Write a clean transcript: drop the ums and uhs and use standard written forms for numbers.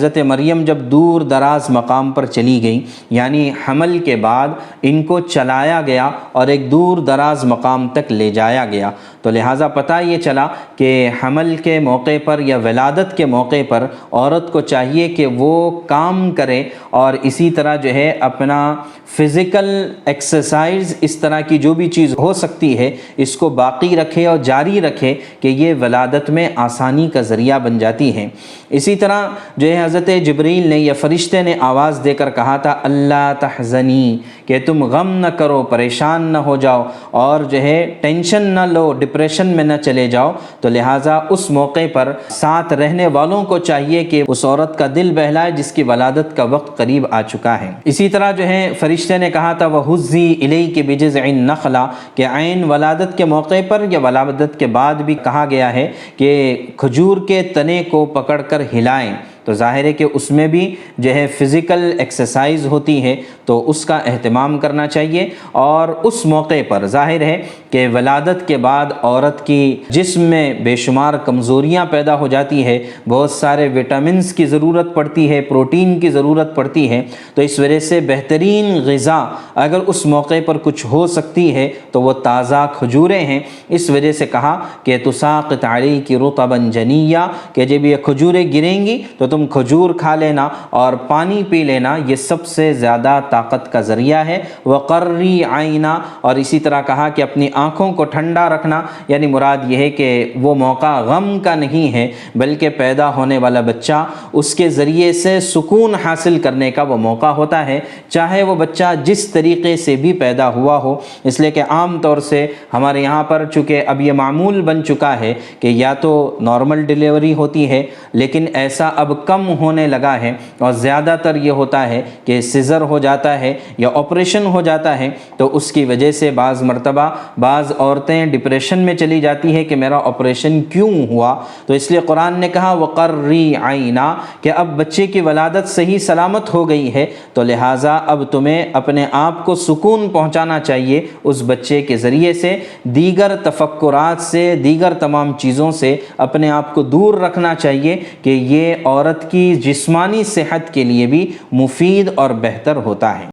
حضرت مریم جب دور دراز مقام پر چلی گئیں، یعنی حمل کے بعد ان کو چلایا گیا اور ایک دور دراز مقام تک لے جایا گیا، تو لہٰذا پتہ یہ چلا کہ حمل کے موقع پر یا ولادت کے موقع پر عورت کو چاہیے کہ وہ کام کرے اور اسی طرح جو ہے اپنا فزیکل ایکسرسائز، اس طرح کی جو بھی چیز ہو سکتی ہے اس کو باقی رکھے اور جاری رکھے کہ یہ ولادت میں آسانی کا ذریعہ بن جاتی ہیں۔ اسی طرح جو ہے حضرت جبریل نے یا فرشتے نے آواز دے کر کہا تھا اللہ تحزنی، کہ تم غم نہ کرو، پریشان نہ ہو جاؤ اور جو ہے ٹینشن نہ لو، ڈپریشن میں نہ چلے جاؤ۔ تو لہٰذا اس موقع پر ساتھ رہنے والوں کو چاہیے کہ اس عورت کا دل بہلائے جس کی ولادت کا وقت قریب آ چکا ہے۔ اسی طرح جو ہے فرشتے نے کہا تھا وَهُزِّي إِلَيْكِ بِجِذْعِ النَّخْلَةِ، کہ عین ولادت کے موقع پر یا ولادت کے بعد بھی کہا گیا ہے کہ کھجور کے تنے کو پکڑ کر ہلائیں، تو ظاہر ہے کہ اس میں بھی جو ہے فزیکل ایکسرسائز ہوتی ہے تو اس کا اہتمام کرنا چاہیے۔ اور اس موقع پر ظاہر ہے کہ ولادت کے بعد عورت کی جسم میں بے شمار کمزوریاں پیدا ہو جاتی ہے، بہت سارے وٹامنز کی ضرورت پڑتی ہے، پروٹین کی ضرورت پڑتی ہے، تو اس وجہ سے بہترین غذا اگر اس موقع پر کچھ ہو سکتی ہے تو وہ تازہ کھجوریں ہیں۔ اس وجہ سے کہا کہ تساقط علیک رطبا جنیا، کہ جب یہ کھجوریں گریں گی تو تم کھجور کھا لینا اور پانی پی لینا، یہ سب سے زیادہ طاقت کا ذریعہ ہے۔ وقری عینا، اور اسی طرح کہا کہ اپنی آنکھوں کو ٹھنڈا رکھنا، یعنی مراد یہ ہے کہ وہ موقع غم کا نہیں ہے بلکہ پیدا ہونے والا بچہ اس کے ذریعے سے سکون حاصل کرنے کا وہ موقع ہوتا ہے، چاہے وہ بچہ جس طریقے سے بھی پیدا ہوا ہو۔ اس لیے کہ عام طور سے ہمارے یہاں پر چونکہ اب یہ معمول بن چکا ہے کہ یا تو نارمل ڈیلیوری ہوتی ہے، لیکن ایسا اب کم ہونے لگا ہے اور زیادہ تر یہ ہوتا ہے کہ سیزر ہو جاتا ہے یا آپریشن ہو جاتا ہے، تو اس کی وجہ سے بعض مرتبہ بعض عورتیں ڈپریشن میں چلی جاتی ہے کہ میرا آپریشن کیوں ہوا۔ تو اس لیے قرآن نے کہا وقری عینا، کہ اب بچے کی ولادت صحیح سلامت ہو گئی ہے تو لہٰذا اب تمہیں اپنے آپ کو سکون پہنچانا چاہیے اس بچے کے ذریعے سے، دیگر تفکرات سے، دیگر تمام چیزوں سے اپنے آپ کو دور رکھنا چاہیے کہ یہ عورت کی جسمانی صحت کے لیے بھی مفید اور بہتر ہوتا ہے۔